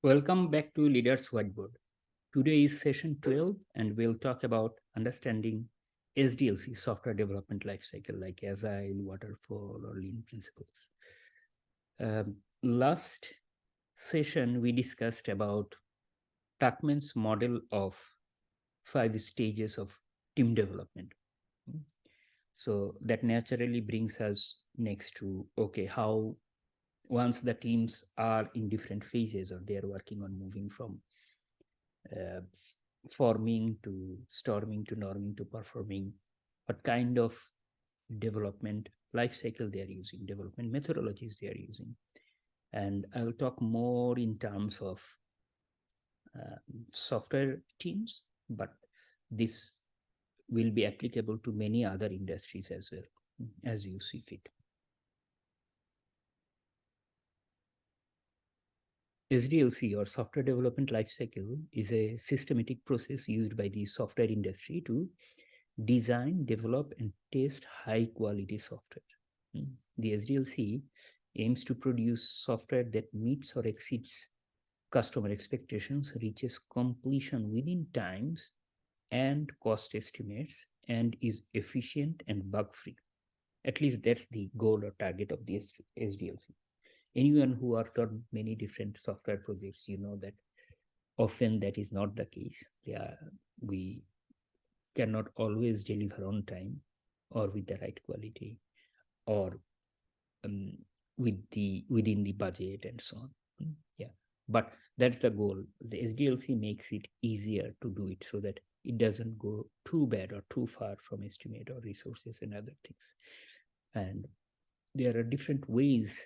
Welcome back to Leaders Whiteboard. Today is session 12, and we'll talk about understanding SDLC, software development lifecycle, like Agile, Waterfall, or Lean principles. Last session, we discussed about Tuckman's model of 5 stages of team development. So that naturally brings us next to, okay, how once the teams are in different phases or they are working on moving from uh, forming to storming to norming to performing, what kind of development life cycle they are using, development methodologies they are using. And I'll talk more in terms of software teams, but this will be applicable to many other industries as well, as you see fit. SDLC, or Software Development Lifecycle, is a systematic process used by the software industry to design, develop, and test high-quality software. The SDLC aims to produce software that meets or exceeds customer expectations, reaches completion within times and cost estimates, and is efficient and bug-free. At least that's the goal or target of the SDLC. Anyone who worked on many different software projects, you know that often that is not the case. We cannot always deliver on time or with the right quality or within the budget and so on. Yeah, but that's the goal. The SDLC makes it easier to do it so that it doesn't go too bad or too far from estimate or resources and other things. And there are different ways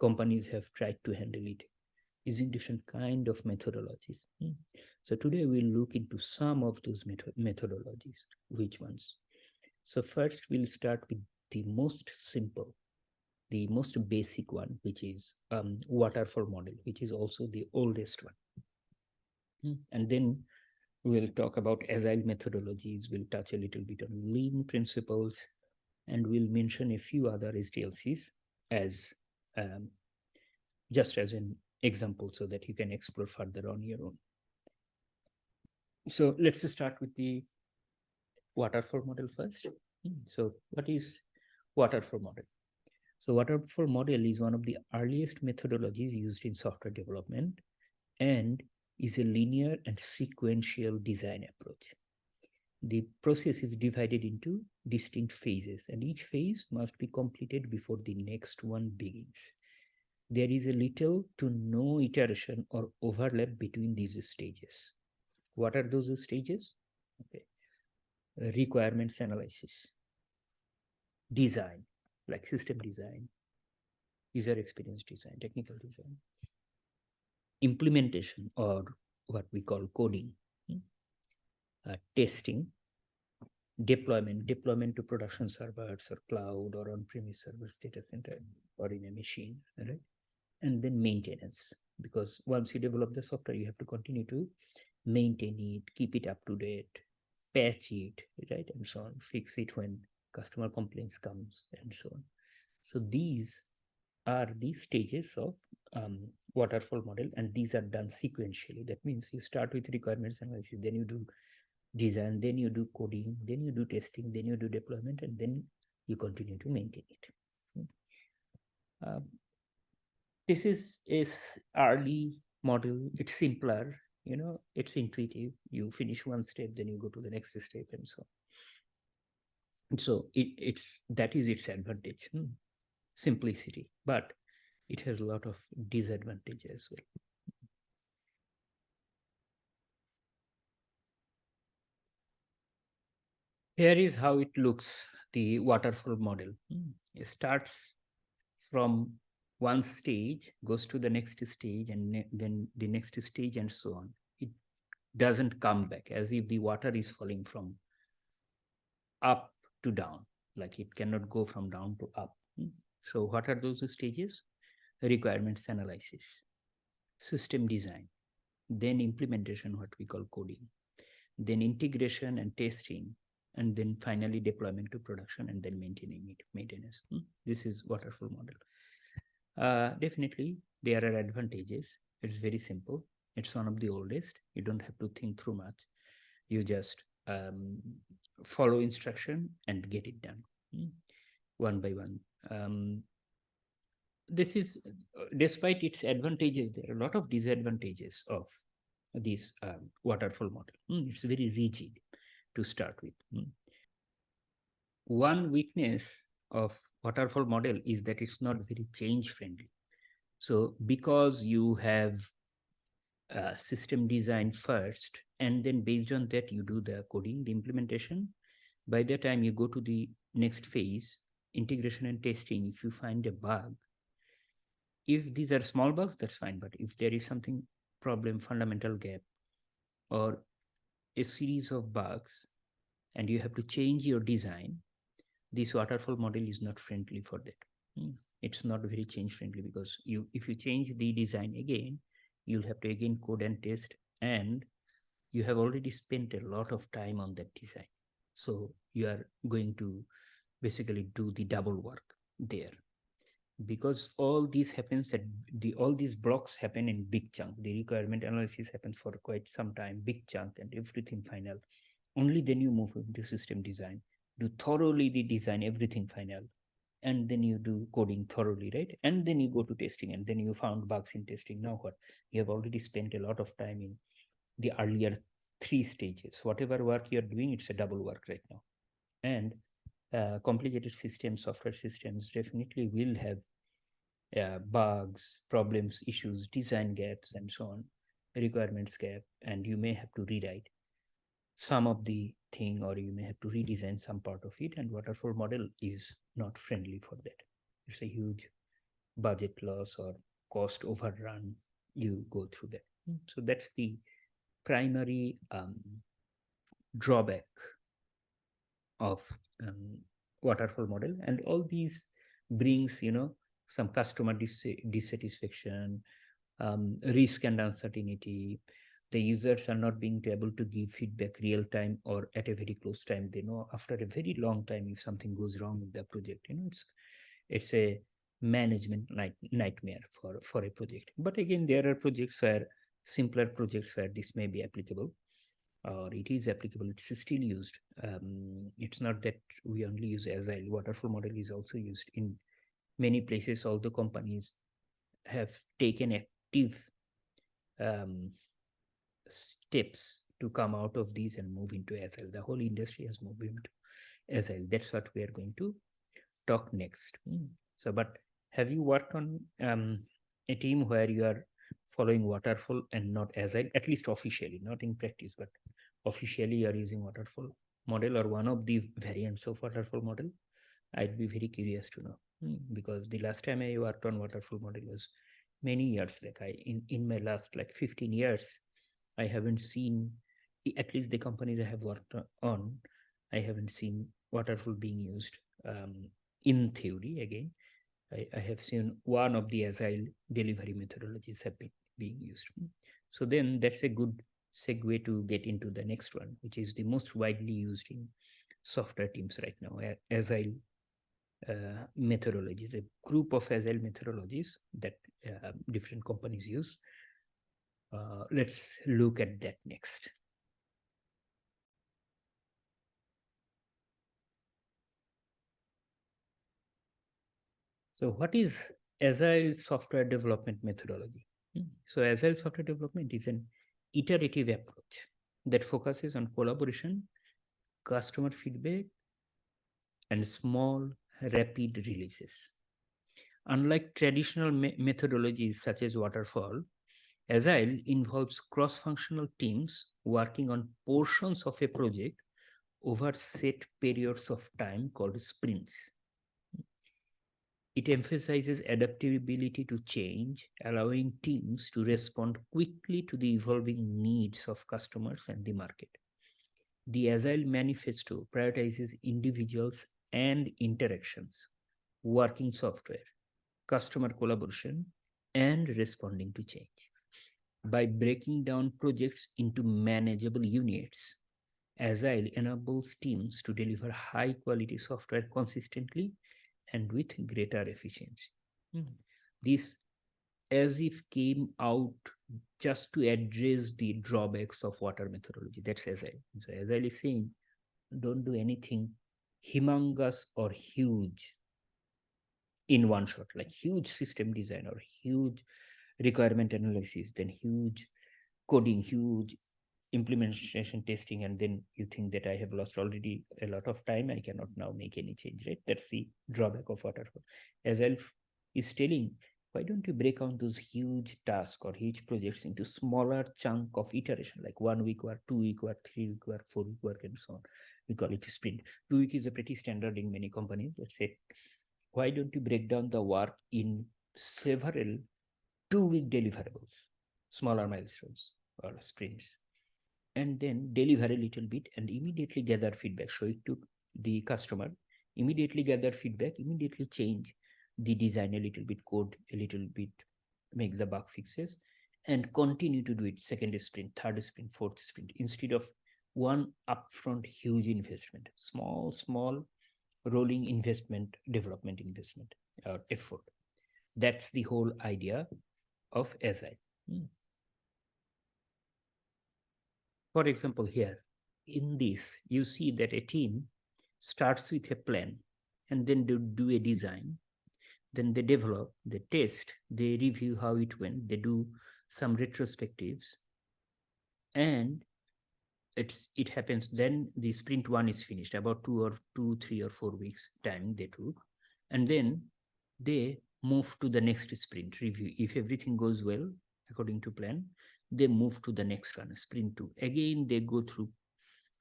companies have tried to handle it using different kind of methodologies. So today we'll look into some of those methodologies. Which ones? So first we'll start with the most simple, the most basic one, which is waterfall model, which is also the oldest one. And then we'll talk about agile methodologies. We'll touch a little bit on lean principles, and we'll mention a few other SDLCs as just as an example so that you can explore further on your own. So let's start with the waterfall model first. So what is waterfall model? So waterfall model is one of the earliest methodologies used in software development and is a linear and sequential design approach. The process is divided into distinct phases, and each phase must be completed before the next one begins. There is a little to no iteration or overlap between these stages. What are those stages? Okay. Requirements analysis, design, like system design, user experience design, technical design, implementation, or what we call coding, testing, deployment to production servers or cloud or on-premise servers, data center, or in a machine, right? And then maintenance, because once you develop the software, you have to continue to maintain it, keep it up to date, patch it, right, and so on, fix it when customer complaints comes, and so on. So these are the stages of waterfall model, and these are done sequentially. That means you start with requirements analysis, then you do design, then you do coding, then you do testing, then you do deployment, and then you continue to maintain it. This is early model. It's simpler, it's intuitive. You finish one step, then you go to the next step, and so on. So that is its advantage, simplicity, but it has a lot of disadvantage as well. Here is how it looks, the waterfall model. It starts from one stage, goes to the next stage, and then the next stage, and so on. It doesn't come back, as if the water is falling from up to down, like it cannot go from down to up. So what are those stages? Requirements analysis, system design, then implementation, what we call coding, then integration and testing, and then finally deployment to production, and then maintenance. This is waterfall model. Definitely there are advantages. It's very simple. It's one of the oldest. You don't have to think through much. You just follow instruction and get it done, one by one. This is, despite its advantages, there are a lot of disadvantages of this waterfall model. It's very rigid to start with. One weakness of waterfall model is that it's not very change friendly. So because you have system design first, and then based on that you do the coding, the implementation, by the time you go to the next phase, integration and testing, if you find a bug, if these are small bugs, that's fine. But if there is something problem, fundamental gap, or a series of bugs, and you have to change your design, this waterfall model is not friendly for that. It's not very change friendly, because if you change the design again, you'll have to again code and test, and you have already spent a lot of time on that design. So you are going to basically do the double work there, because all these happens at all these blocks happen in big chunk. The requirement analysis happens for quite some time, big chunk, and everything final. Only then you move into system design, do thoroughly the design, everything final, and then you do coding thoroughly, right? And then you go to testing, and then you found bugs in testing. Now what? You have already spent a lot of time in the earlier 3 stages. Whatever work you're doing, it's a double work right now. And complicated systems, software systems definitely will have bugs, problems, issues, design gaps, and so on, requirements gap, and you may have to rewrite some of the thing, or you may have to redesign some part of it, and waterfall model is not friendly for that. It's a huge budget loss or cost overrun. You go through that. So that's the primary drawback of waterfall model. And all these brings some customer dissatisfaction, risk and uncertainty. The users are not being able to give feedback real time or at a very close time. They know after a very long time if something goes wrong with the project. It's a management nightmare for a project. But again, there are projects where simpler projects where this may be applicable, or it is applicable. It's still used. It's not that we only use Agile. Waterfall model is also used in many places. Although companies have taken active steps to come out of these and move into Agile. The whole industry has moved into Agile. That's what we are going to talk next. So, but have you worked on a team where you are following Waterfall and not Agile, at least officially, not in practice, but officially you are using Waterfall model or one of the variants of Waterfall model? I'd be very curious to know, because the last time I worked on Waterfall model was many years back. In my last like 15 years, I haven't seen, at least the companies I have worked on, I haven't seen Waterfall being used in theory. Again, I have seen one of the Agile delivery methodologies have been being used. So then that's a good segue to get into the next one, which is the most widely used in software teams right now, Agile methodologies, a group of Agile methodologies that different companies use. Let's look at that next. So what is Agile software development methodology? So Agile software development is an iterative approach that focuses on collaboration, customer feedback, and small, rapid releases. Unlike traditional methodologies such as Waterfall, Agile involves cross-functional teams working on portions of a project over set periods of time called sprints. It emphasizes adaptability to change, allowing teams to respond quickly to the evolving needs of customers and the market. The agilemanifesto prioritizes individuals and interactions, working software, customer collaboration, and responding to change. By breaking down projects into manageable units, Agile enables teams to deliver high quality software consistently and with greater efficiency. This as if came out just to address the drawbacks of water methodology. That's Agile. So Agile is saying, don't do anything humongous or huge in one shot, like huge system design or huge requirement analysis, then huge coding, huge implementation testing, and then you think that I have lost already a lot of time, I cannot now make any change, right? That's the drawback of Waterfall. Agile is telling, why don't you break down those huge tasks or huge projects into smaller chunk of iteration, like 1 week or 2 week or 3 week or 4 week work and so on. We call it sprint. 2 week is a pretty standard in many companies. Let's say, why don't you break down the work in several 2-week deliverables, smaller milestones or sprints, and then deliver a little bit and immediately gather feedback, show it to the customer, immediately gather feedback, immediately change the design a little bit, code a little bit, make the bug fixes, and continue to do it second sprint, third sprint, fourth sprint, instead of one upfront huge investment, small rolling investment, development investment or effort. That's the whole idea of Agile. For example, here in this, you see that a team starts with a plan and then they do a design, then they develop, they test, they review how it went, they do some retrospectives, and it happens. Then the sprint 1 is finished, about 2, 3 or 4 weeks time they took, and then they move to the next sprint review. If everything goes well according to plan, they move to the next one, sprint 2. Again, they go through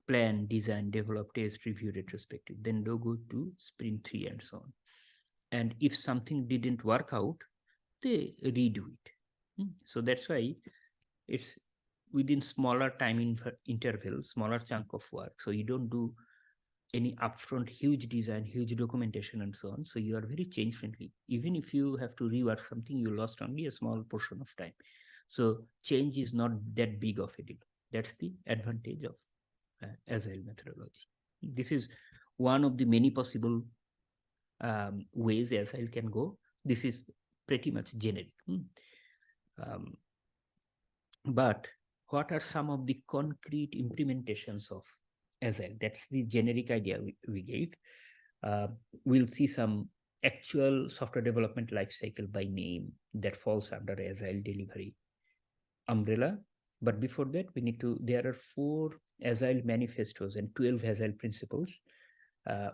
plan, design, develop, test, review, retrospective. Then they go to sprint 3 and so on. And if something didn't work out, they redo it. So that's why it's within smaller time intervals, smaller chunk of work. So you don't do any upfront huge design, huge documentation, and so on. So you are very change friendly. Even if you have to rework something, you lost only a small portion of time. So change is not that big of a deal. That's the advantage of Agile methodology. This is one of the many possible ways Agile can go. This is pretty much generic. But what are some of the concrete implementations of Agile? That's the generic idea we gave. We'll see some actual software development lifecycle by name that falls under Agile delivery umbrella. But before that, there are 4 Agile manifestos and 12 Agile principles.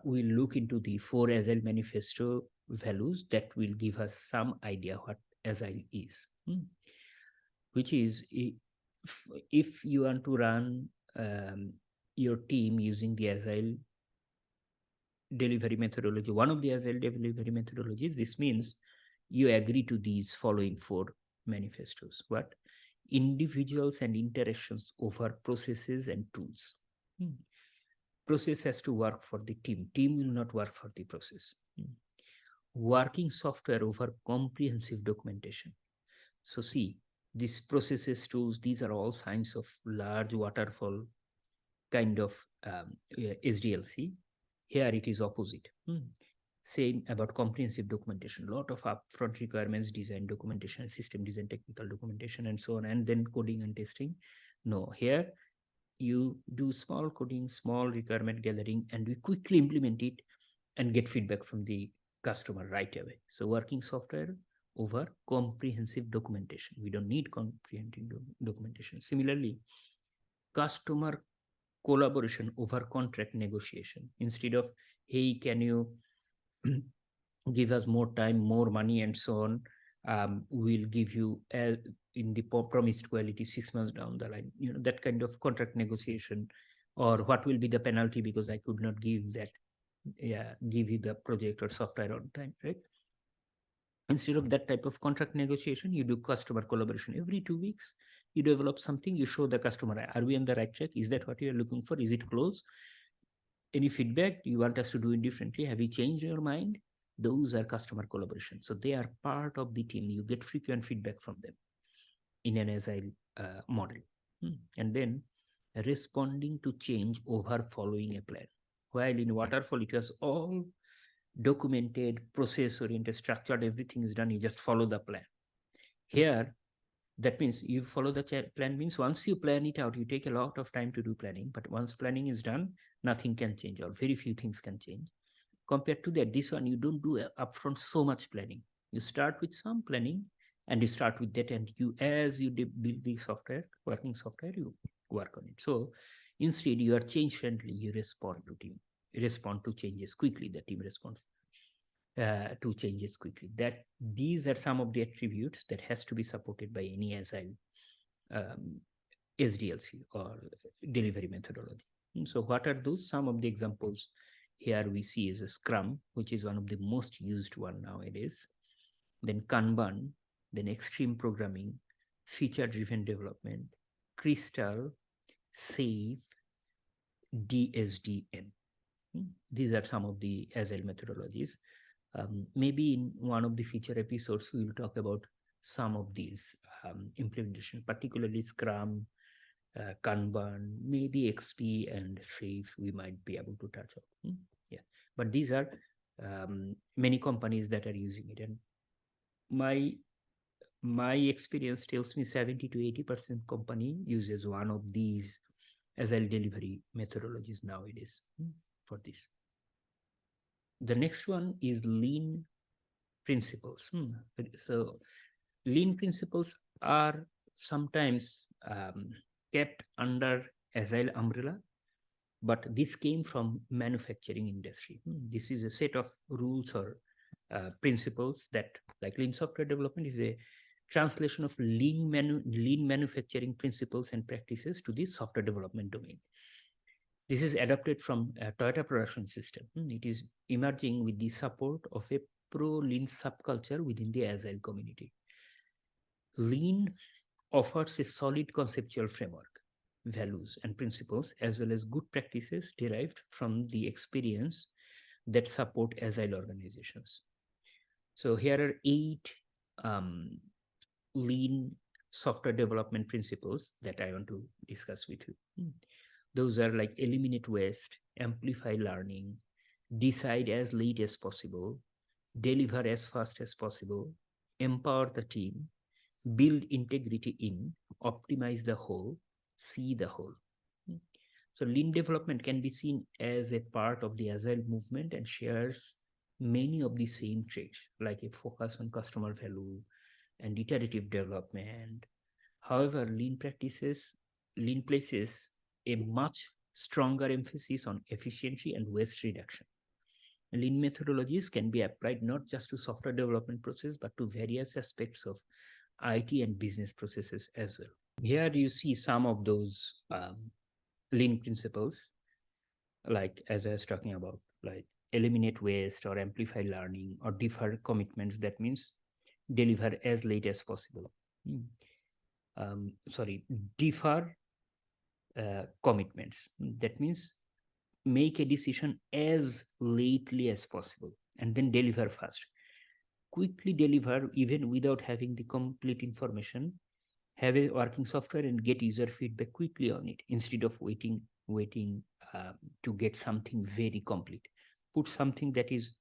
We'll look into the 4 Agile manifesto values that will give us some idea what Agile is. Which is, if you want to run your team using the Agile delivery methodology, one of the Agile delivery methodologies, this means you agree to these following 4 manifestos. What? Individuals and interactions over processes and tools. Process has to work for the team. Team will not work for the process. Working software over comprehensive documentation. So see, these processes, tools, these are all signs of large waterfall kind of SDLC. Here it is opposite. Same about comprehensive documentation, lot of upfront requirements, design documentation, system design, technical documentation, and so on, and then coding and testing. No, here you do small coding, small requirement gathering, and we quickly implement it and get feedback from the customer right away. So working software over comprehensive documentation. We don't need comprehensive documentation. Similarly, customer collaboration over contract negotiation. Instead of, hey, can you give us more time, more money, and so on, we'll give you in the promised quality 6 months down the line. That kind of contract negotiation, or what will be the penalty because I could not give you the project or software on time, right? Instead of that type of contract negotiation, you do customer collaboration. Every 2 weeks, you develop something, you show the customer, are we on the right track? Is that what you are looking for? Is it close? Any feedback? You want us to do it differently? Have you changed your mind? Those are customer collaboration. So they are part of the team. You get frequent feedback from them in an Agile model. And then responding to change over following a plan. While in Waterfall, it was all documented, process-oriented, structured, everything is done. You just follow the plan. Here, That means you follow the plan. Means once you plan it out, you take a lot of time to do planning, but once planning is done, nothing can change or very few things can change. Compared to that, this one, you don't do upfront so much planning. You start with some planning and you start with that, and you, as you build the software, working software, you work on it. So instead, you are change friendly. You respond to team, you respond to changes quickly. The team responds to changes quickly. That these are some of the attributes that has to be supported by any agile um, SDLC or delivery methodology. So what are those? Some of the examples here we see is a Scrum, which is one of the most used one nowadays. Then Kanban, then extreme programming, feature-driven development, Crystal, SAFe, DSDM. These are some of the agile methodologies. Maybe in one of the future episodes, we will talk about some of these implementation, particularly Scrum, Kanban, maybe XP and SAFe, we might be able to touch on. Yeah, but these are many companies that are using it, and my experience tells me 70 to 80% company uses one of these agile delivery methodologies nowadays for this. The next one is lean principles. So lean principles are sometimes kept under agile umbrella, but this came from manufacturing industry. This is a set of rules or principles that, like lean software development, is a translation of lean manufacturing principles and practices to the software development domain. This is adapted from a Toyota production system. It is emerging with the support of a pro-lean subculture within the agile community. Lean offers a solid conceptual framework, values, and principles, as well as good practices derived from the experience that support agile organizations. So here are 8 lean software development principles that I want to discuss with you. Those are like eliminate waste, amplify learning, decide as late as possible, deliver as fast as possible, empower the team, build integrity in, optimize the whole, see the whole. So lean development can be seen as a part of the agile movement and shares many of the same traits, like a focus on customer value and iterative development. However, lean places a much stronger emphasis on efficiency and waste reduction. Lean methodologies can be applied not just to software development process, but to various aspects of IT and business processes as well. Here you see some of those lean principles, like as I was talking about, like eliminate waste or amplify learning or defer commitments. That means deliver as late as possible. Defer commitments. That means make a decision as lately as possible and then deliver fast. Quickly deliver even without having the complete information. Have a working software and get user feedback quickly on it instead of waiting to get something very complete. Put something that is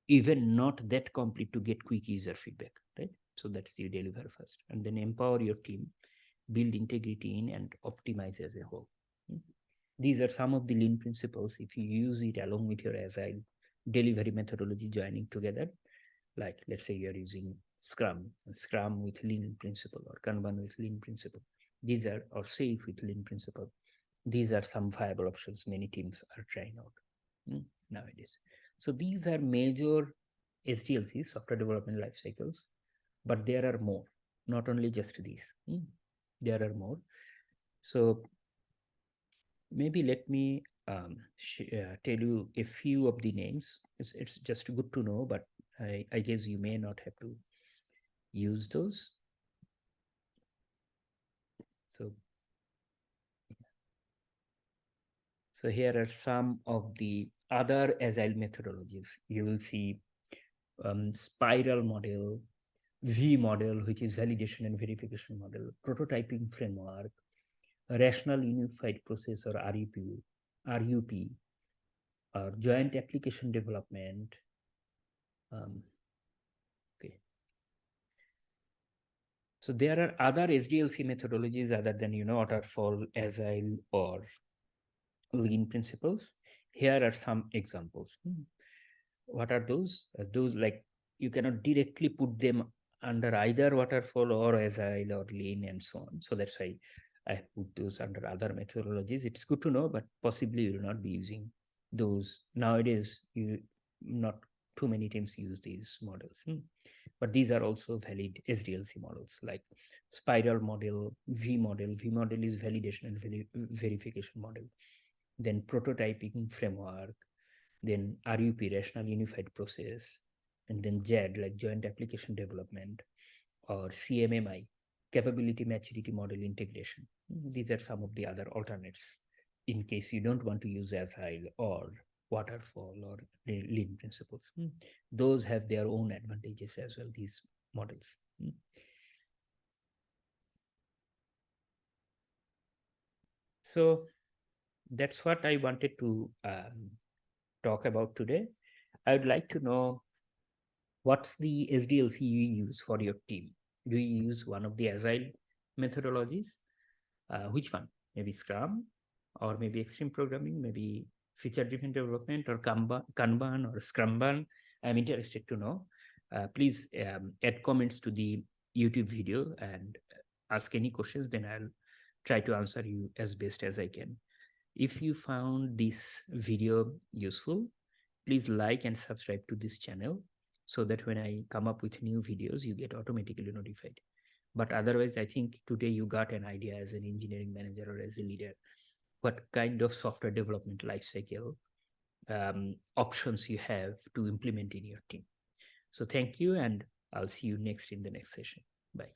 even not that complete to get quick user feedback, right? So that's the deliver first, and then empower your team, build integrity in, and optimize as a whole. These are some of the lean principles. If you use it along with your agile delivery methodology joining together, like let's say you're using Scrum with lean principle, or Kanban with lean principle. These are, or SAFe with lean principle. These are some viable options many teams are trying out nowadays. So these are major SDLCs, software development life cycles, but there are more, not only just these. There are more. So maybe let me tell you a few of the names. It's just good to know, but I guess you may not have to use those. So here are some of the other agile methodologies. You will see spiral model, V model, which is validation and verification model, prototyping framework, rational unified process, or RUP, or joint application development. Okay. So there are other SDLC methodologies other than, Waterfall, Agile, or lean principles. Here are some examples. What are those? Those, like, you cannot directly put them under either Waterfall or Agile or lean and so on. So that's why I put those under other methodologies. It's good to know, but possibly you will not be using those nowadays. You not too many teams use these models. But these are also valid SDLC models, like spiral model, V model. V model is validation and verification model. Then prototyping framework, then RUP, rational unified process, and then JAD, like joint application development, or cmmi, capability maturity model integration. These are some of the other alternates in case you don't want to use Agile or Waterfall or lean principles. Those have their own advantages as well, these models. So that's what I wanted to talk about today. I would like to know, what's the SDLC you use for your team? Do you use one of the Agile methodologies? Which one? Maybe Scrum, or maybe extreme programming, maybe feature-driven development, or Kanban or Scrumban? I'm interested to know. Please add comments to the YouTube video and ask any questions, then I'll try to answer you as best as I can. If you found this video useful, please like and subscribe to this channel so that when I come up with new videos, you get automatically notified. But otherwise, I think today you got an idea as an engineering manager or as a leader, what kind of software development lifecycle options you have to implement in your team. So thank you, and I'll see you next in the next session. Bye.